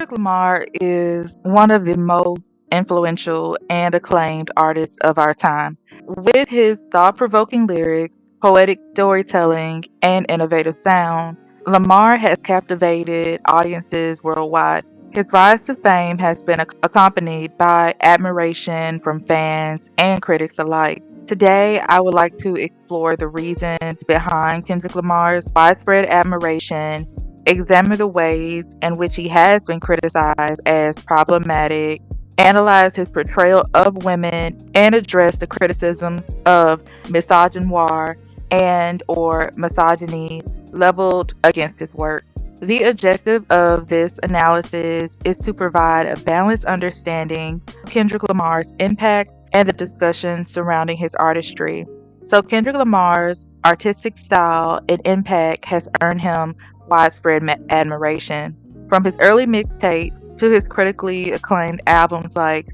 Kendrick Lamar is one of the most influential and acclaimed artists of our time. With his thought provoking lyrics, poetic storytelling, and innovative sound, Lamar has captivated audiences worldwide. His rise to fame has been accompanied by admiration from fans and critics alike. Today, I would like to explore the reasons behind Kendrick Lamar's widespread admiration, examine the ways in which he has been criticized as problematic, analyze his portrayal of women, and address the criticisms of misogynoir and or misogyny leveled against his work. The objective of this analysis is to provide a balanced understanding of Kendrick Lamar's impact and the discussion surrounding his artistry. So, Kendrick Lamar's artistic style and impact has earned him widespread admiration. From his early mixtapes to his critically acclaimed albums like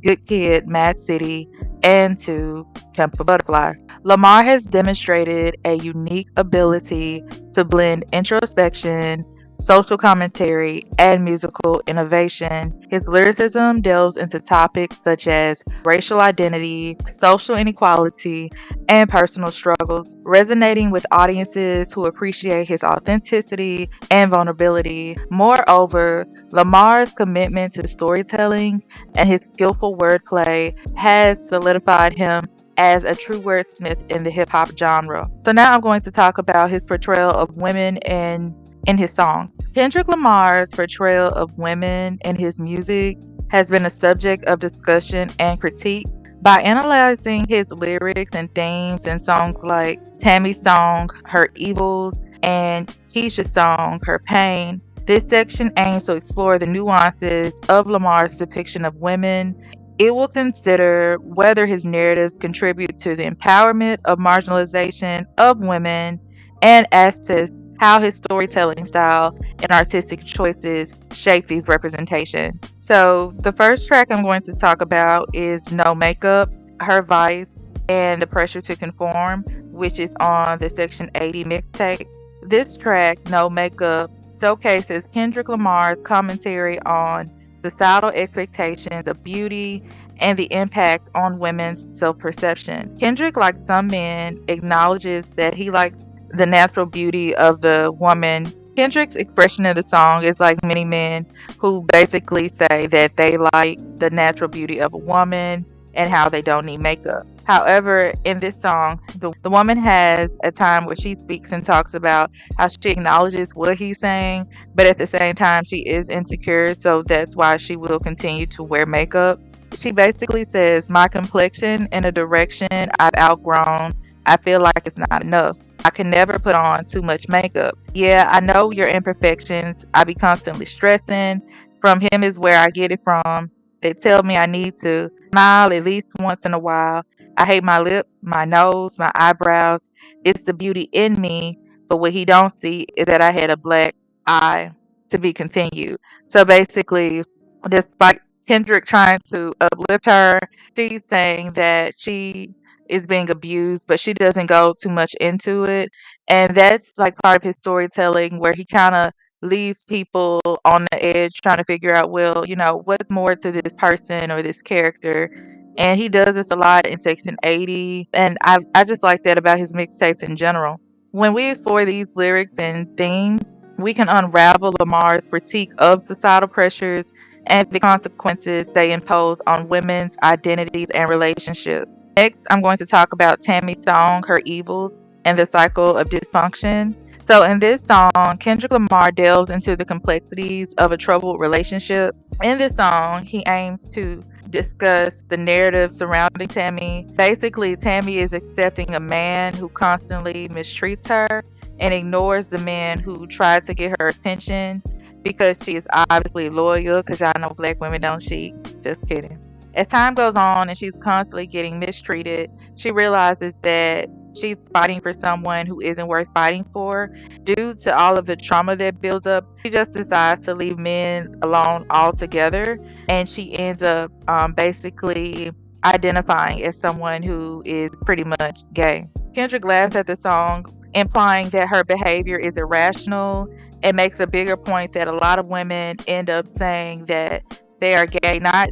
Good Kid, Mad City, and to Pimp A Butterfly, Lamar has demonstrated a unique ability to blend introspection, social commentary, and musical innovation. His lyricism delves into topics such as racial identity, social inequality, and personal struggles, resonating with audiences who appreciate his authenticity and vulnerability. Moreover, Lamar's commitment to storytelling and his skillful wordplay has solidified him as a true wordsmith in the hip hop genre. So now I'm going to talk about his portrayal of women in his song. Kendrick Lamar's portrayal of women in his music has been a subject of discussion and critique. By analyzing his lyrics and themes in songs like Tammy's song, Her Evils, and Keisha's song, Her Pain, this section aims to explore the nuances of Lamar's depiction of women. It will consider whether his narratives contribute to the empowerment of marginalization of women and assess how his storytelling style and artistic choices shape these representations. So, the first track I'm going to talk about is No Makeup, Her Vice, and The Pressure to Conform, which is on the Section 80 mixtape. This track, No Makeup, showcases Kendrick Lamar's commentary on societal expectations of beauty and the impact on women's self perception. Kendrick, like some men, acknowledges that he likes the natural beauty of the woman. Kendrick's expression in the song is like many men who basically say that they like the natural beauty of a woman and how they don't need makeup. However, in this song, the woman has a time where she speaks and talks about how she acknowledges what he's saying, but at the same time, she is insecure, so that's why she will continue to wear makeup. She basically says, "My complexion in a direction I've outgrown, I feel like it's not enough. I can never put on too much makeup. Yeah, I know your imperfections. I be constantly stressing. From him is where I get it from. They tell me I need to smile at least once in a while. I hate my lips, my nose, my eyebrows. It's the beauty in me. But what he don't see is that I had a black eye." To be continued. So basically, despite Kendrick trying to uplift her, she's saying that she is being abused, but she doesn't go too much into it. And that's like part of his storytelling where he kind of leaves people on the edge trying to figure out, well, what's more to this person or this character. And he does this a lot in Section 80. And I just like that about his mixtapes in general. When we explore these lyrics and themes, we can unravel Lamar's critique of societal pressures and the consequences they impose on women's identities and relationships. Next, I'm going to talk about Tammy's song, Her Evils, and the cycle of dysfunction. So, in this song, Kendrick Lamar delves into the complexities of a troubled relationship. In this song, he aims to discuss the narrative surrounding Tammy. Basically, Tammy is accepting a man who constantly mistreats her and ignores the men who try to get her attention because she is obviously loyal, because y'all know black women don't cheat. Just kidding. As time goes on and she's constantly getting mistreated, she realizes that she's fighting for someone who isn't worth fighting for. Due to all of the trauma that builds up, she just decides to leave men alone altogether, and she ends up basically identifying as someone who is pretty much gay. Kendrick laughs at the song implying that her behavior is irrational. It makes a bigger point that a lot of women end up saying that they are gay not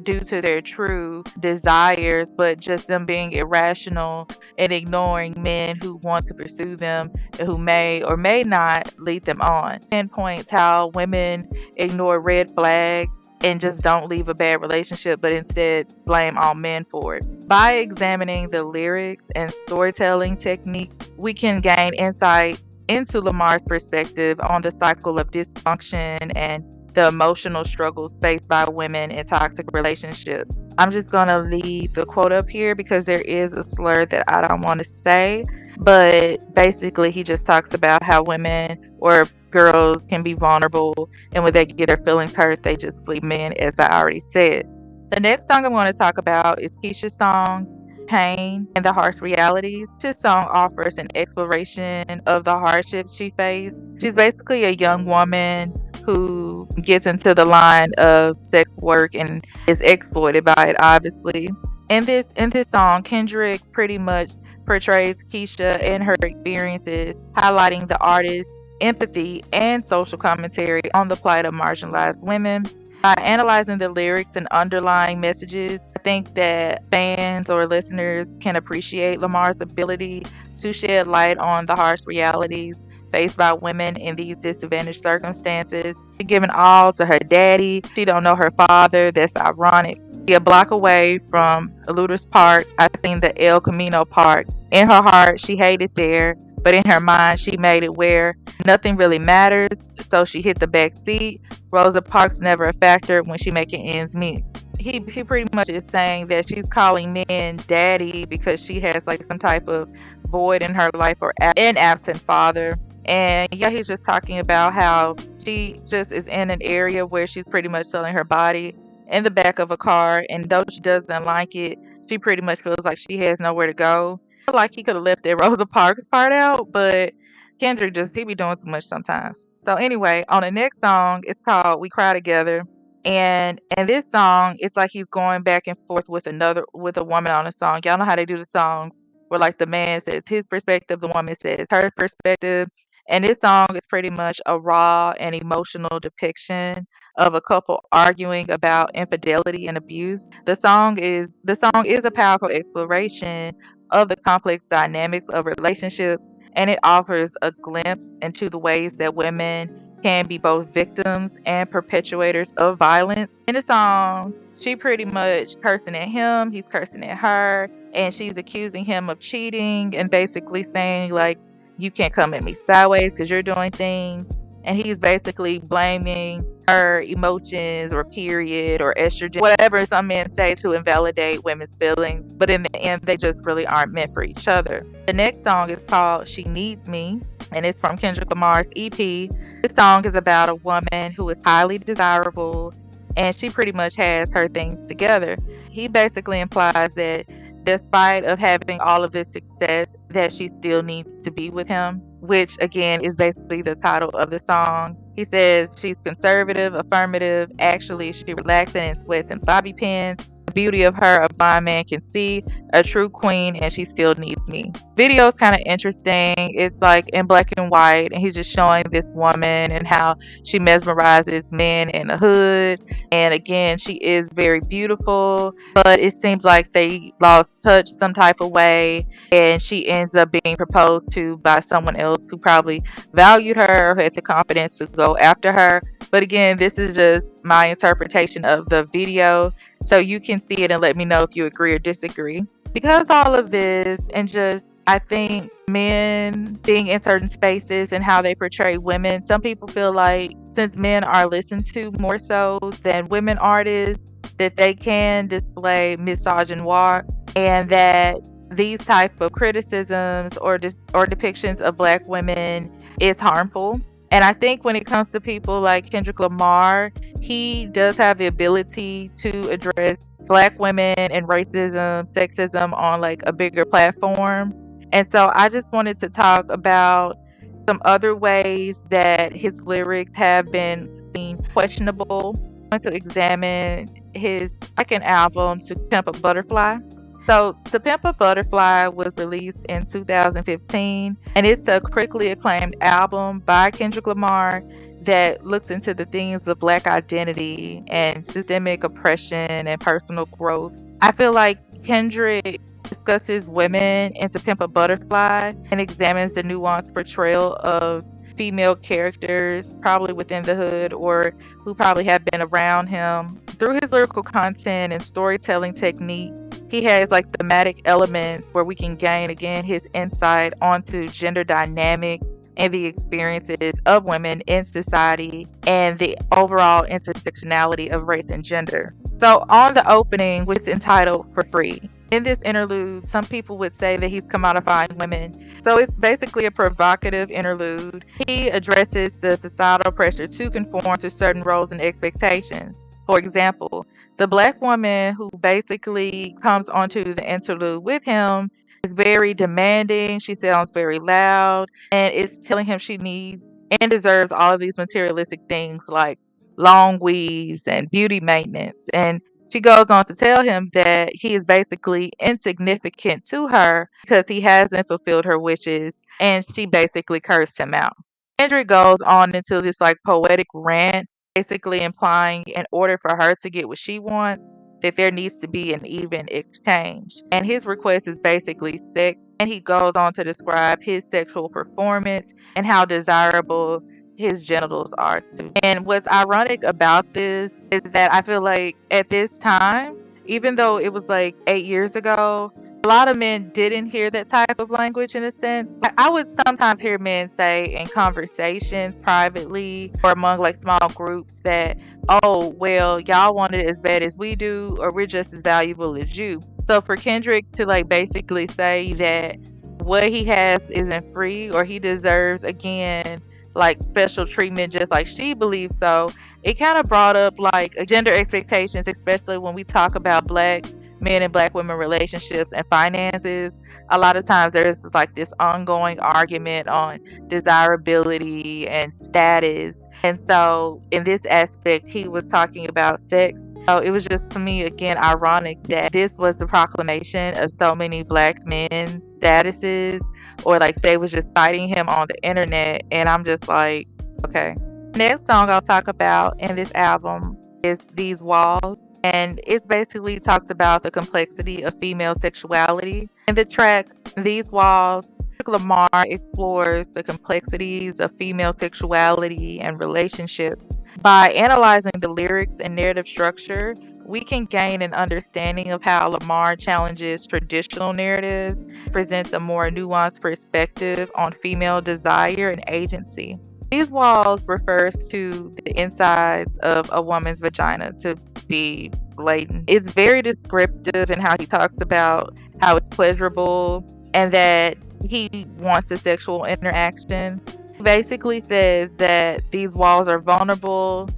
due to their true desires, but just them being irrational and ignoring men who want to pursue them and who may or may not lead them on. Pinpoints how women ignore red flags and just don't leave a bad relationship, but instead blame all men for it. By examining the lyrics and storytelling techniques, we can gain insight into Lamar's perspective on the cycle of dysfunction and the emotional struggles faced by women in toxic relationships. I'm just going to leave the quote up here because there is a slur that I don't want to say, but basically he just talks about how women or girls can be vulnerable, and when they get their feelings hurt, they just leave men, as I already said. The next song I'm going to talk about is Keisha's song, Pain and the Harsh Realities. This song offers an exploration of the hardships she faced. She's basically a young woman who gets into the line of sex work and is exploited by it, obviously. In this song, Kendrick pretty much portrays Keisha and her experiences, highlighting the artist's empathy and social commentary on the plight of marginalized women. By analyzing the lyrics and underlying messages, I think that fans or listeners can appreciate Lamar's ability to shed light on the harsh realities faced by women in these disadvantaged circumstances. She's giving all to her daddy. She don't know her father. That's ironic. She a block away from Eluders Park. I seen the El Camino Park. In her heart, she hated there, but in her mind, she made it where nothing really matters. So she hit the back seat. Rosa Parks never a factor when she making ends meet. He pretty much is saying that she's calling men daddy because she has like some type of void in her life or an absent father. And yeah, he's just talking about how she just is in an area where she's pretty much selling her body in the back of a car, and though she doesn't like it, she pretty much feels like she has nowhere to go. I feel like he could have left that Rosa Parks part out, but Kendrick just he be doing too much sometimes. So anyway, on the next song, it's called "We Cry Together," and in this song, it's like he's going back and forth with a woman on a song. Y'all know how they do the songs where like the man says his perspective, the woman says her perspective, and this song is pretty much a raw and emotional depiction of a couple arguing about infidelity and abuse. The song is a powerful exploration of the complex dynamics of relationships, and it offers a glimpse into the ways that women can be both victims and perpetuators of violence. In the song, she pretty much cursing at him, he's cursing at her, and she's accusing him of cheating and basically saying like you can't come at me sideways because you're doing things. And he's basically blaming her emotions or period or estrogen, whatever some men say to invalidate women's feelings. But in the end, they just really aren't meant for each other. The next song is called She Needs Me, and it's from Kendrick Lamar's EP. This song is about a woman who is highly desirable and she pretty much has her things together. He basically implies that despite of having all of this success that she still needs to be with him, which again is basically the title of the song. He says she's conservative, affirmative, actually she relaxing and sweats and bobby pins. The beauty of her a blind man can see, a true queen, and she still needs me. Video is kind of interesting. It's like in black and white, and he's just showing this woman and how she mesmerizes men in the hood. And again, she is very beautiful, but it seems like they lost touch some type of way, and she ends up being proposed to by someone else who probably valued her or had the confidence to go after her. But again, this is just my interpretation of the video, so you can see it and let me know if you agree or disagree. Because all of this, and just I think men being in certain spaces and how they portray women, some people feel like since men are listened to more so than women artists, that they can display misogynoir, and that these type of criticisms or depictions of black women is harmful. And I think when it comes to people like Kendrick Lamar, he does have the ability to address black women and racism, sexism on like a bigger platform. And so I just wanted to talk about some other ways that his lyrics have been seen questionable. I want to examine his second album, To Pimp a Butterfly. So, To Pimp a Butterfly was released in 2015, and it's a critically acclaimed album by Kendrick Lamar that looks into the themes of Black identity and systemic oppression and personal growth. I feel like Kendrick discusses women in To Pimp a Butterfly and examines the nuanced portrayal of female characters, probably within the hood or who probably have been around him. Through his lyrical content and storytelling technique, he has like thematic elements where we can gain again his insight onto gender dynamics and the experiences of women in society and the overall intersectionality of race and gender. So, on the opening, which is entitled For Free, in this interlude, some people would say that he's commodifying women. So, it's basically a provocative interlude. He addresses the societal pressure to conform to certain roles and expectations. For example, the black woman who basically comes onto the interlude with him is very demanding. She sounds very loud and it's telling him she needs and deserves all of these materialistic things like long weaves and beauty maintenance. And she goes on to tell him that he is basically insignificant to her because he hasn't fulfilled her wishes, and she basically cursed him out. Kendrick goes on into this like poetic rant, basically implying in order for her to get what she wants, that there needs to be an even exchange. And his request is basically sex, and he goes on to describe his sexual performance and how desirable his genitals are too. And what's ironic about this is that I feel like at this time, even though it was like 8 years ago, a lot of men didn't hear that type of language in a sense. I would sometimes hear men say in conversations privately or among like small groups that, oh, well, y'all want it as bad as we do, or we're just as valuable as you. So for Kendrick to like basically say that what he has isn't free or he deserves again like special treatment just like she believes so, it kind of brought up like gender expectations, especially when we talk about black men and black women relationships and finances. A lot of times there's like this ongoing argument on desirability and status. And so in this aspect, he was talking about sex. So it was just to me again ironic that this was the proclamation of so many black men statuses, or like they was just citing him on the internet, and I'm just like, okay. Next song I'll talk about in this album is These Walls, and it's basically talks about the complexity of female sexuality. In the track These Walls, Lamar explores the complexities of female sexuality and relationships. By analyzing the lyrics and narrative structure, we can gain an understanding of how Lamar challenges traditional narratives, presents a more nuanced perspective on female desire and agency. These walls refers to the insides of a woman's vagina, to be blatant. It's very descriptive in how he talks about how it's pleasurable and that he wants a sexual interaction. He basically says that these walls are vulnerable,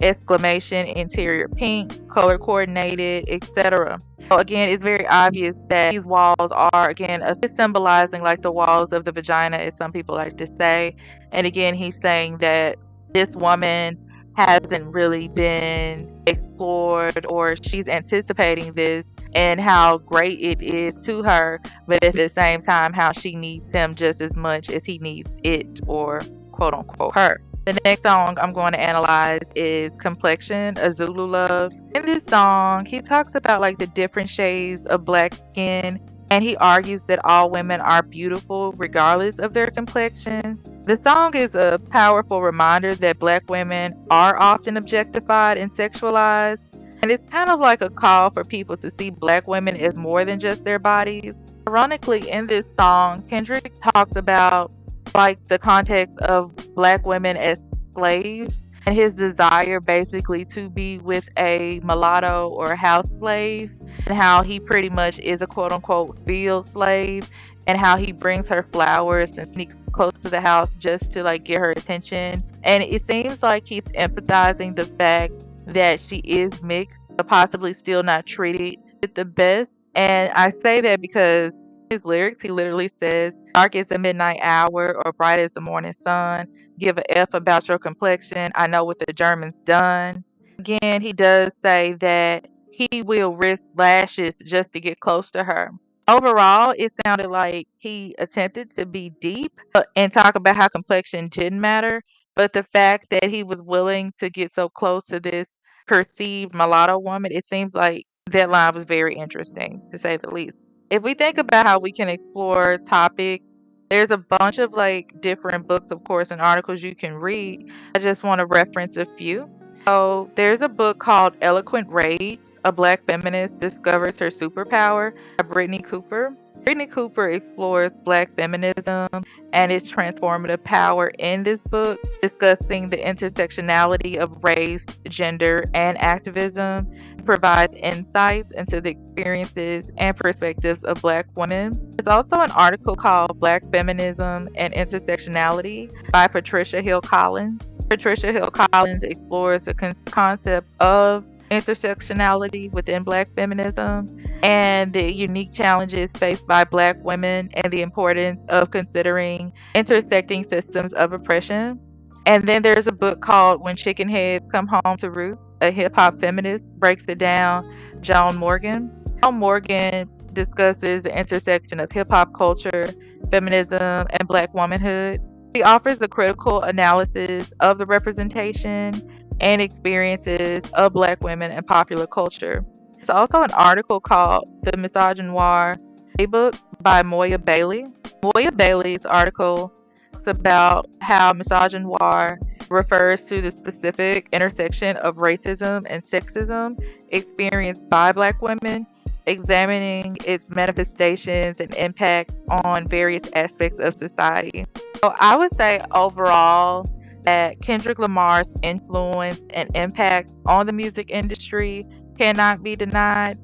exclamation, interior pink, color coordinated, etc. So again, it's very obvious that these walls are again symbolizing like the walls of the vagina, as some people like to say. And again, he's saying that this woman hasn't really been explored, or she's anticipating this and how great it is to her, but at the same time, how she needs him just as much as he needs it, or quote unquote her. The next song I'm going to analyze is Complexion, a Zulu Love. In this song, he talks about like the different shades of black skin, and he argues that all women are beautiful regardless of their complexion. The song is a powerful reminder that black women are often objectified and sexualized, and it's kind of like a call for people to see black women as more than just their bodies. Ironically, in this song, Kendrick talks about like the context of black women as slaves and his desire basically to be with a mulatto or house slave, and how he pretty much is a quote unquote field slave, and how he brings her flowers and sneaks close to the house just to like get her attention. And it seems like he's empathizing the fact that she is mixed, but possibly still not treated with the best. And I say that because his lyrics, he literally says, dark as the midnight hour or bright as the morning sun. Give a F about your complexion. I know what the Germans done. Again, he does say that he will risk lashes just to get close to her. Overall, it sounded like he attempted to be deep and talk about how complexion didn't matter, but the fact that he was willing to get so close to this perceived mulatto woman, it seems like that line was very interesting, to say the least. If we think about how we can explore topics, there's a bunch of like different books, of course, and articles you can read. I just want to reference a few. So there's a book called Eloquent Rage: A Black Feminist Discovers Her Superpower by Brittany Cooper. Brittany Cooper explores Black feminism and its transformative power in this book, discussing the intersectionality of race, gender, and activism. It provides insights into the experiences and perspectives of Black women. There's also an article called Black Feminism and Intersectionality by Patricia Hill Collins. Patricia Hill Collins explores the concept of intersectionality within Black feminism and the unique challenges faced by Black women and the importance of considering intersecting systems of oppression. And then there's a book called When Chicken Heads Come Home to Roost, a hip hop feminist breaks it down, Joan Morgan. Joan Morgan discusses the intersection of hip hop culture, feminism, and Black womanhood. He offers a critical analysis of the representation and experiences of Black women in popular culture. There's also an article called The Misogynoir Playbook by Moya Bailey. Moya Bailey's article talks about how misogynoir refers to the specific intersection of racism and sexism experienced by Black women, examining its manifestations and impact on various aspects of society. So I would say overall that Kendrick Lamar's influence and impact on the music industry cannot be denied.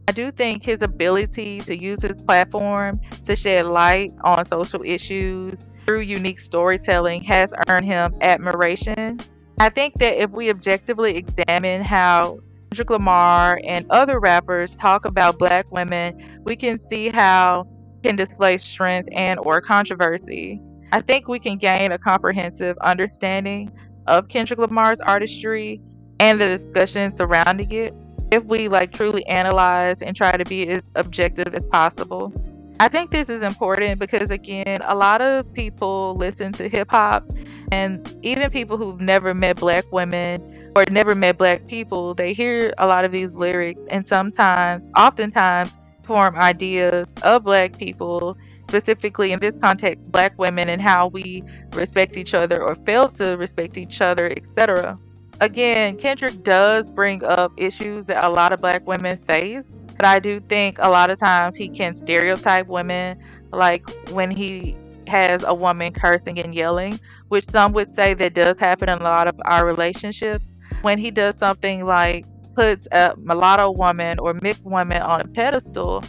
I do think his ability to use his platform to shed light on social issues through unique storytelling has earned him admiration. I think that if we objectively examine how Kendrick Lamar and other rappers talk about Black women, we can see how it can display strength and or controversy. I think we can gain a comprehensive understanding of Kendrick Lamar's artistry and the discussion surrounding it if we like truly analyze and try to be as objective as possible. I think this is important because again, a lot of people listen to hip hop and even people who've never met Black women or never met Black people, they hear a lot of these lyrics and sometimes, oftentimes, form ideas of Black people, specifically in this context, Black women and how we respect each other or fail to respect each other, etc. Again, Kendrick does bring up issues that a lot of Black women face, but I do think a lot of times he can stereotype women, like when he has a woman cursing and yelling, which some would say that does happen in a lot of our relationships. When he does something like puts a mulatto woman or mixed woman on a pedestal,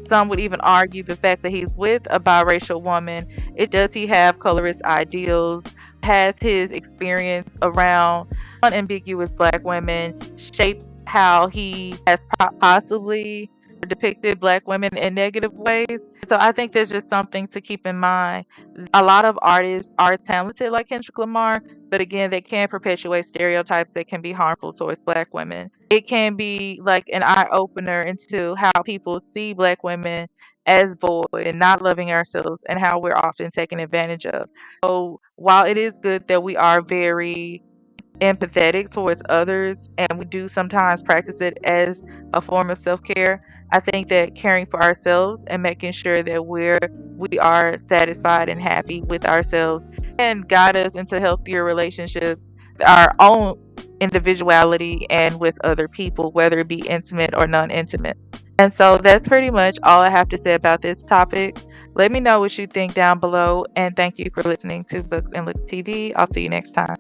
some would even argue the fact that he's with a biracial woman, it does he have colorist ideals, has his experience around unambiguous Black women shape how he has possibly depicted Black women in negative ways. So I think there's just something to keep in mind. A lot of artists are talented like Kendrick Lamar, but again, they can perpetuate stereotypes that can be harmful towards Black women. It can be like an eye opener into how people see Black women as void and not loving ourselves and how we're often taken advantage of. So while it is good that we are very empathetic towards others and we do sometimes practice it as a form of self-care, I think that caring for ourselves and making sure that we are satisfied and happy with ourselves and guide us into healthier relationships, our own individuality and with other people, whether it be intimate or non-intimate. And so that's pretty much all I have to say about this topic. Let me know what you think down below and thank you for listening to Books and Looks TV. I'll see you next time.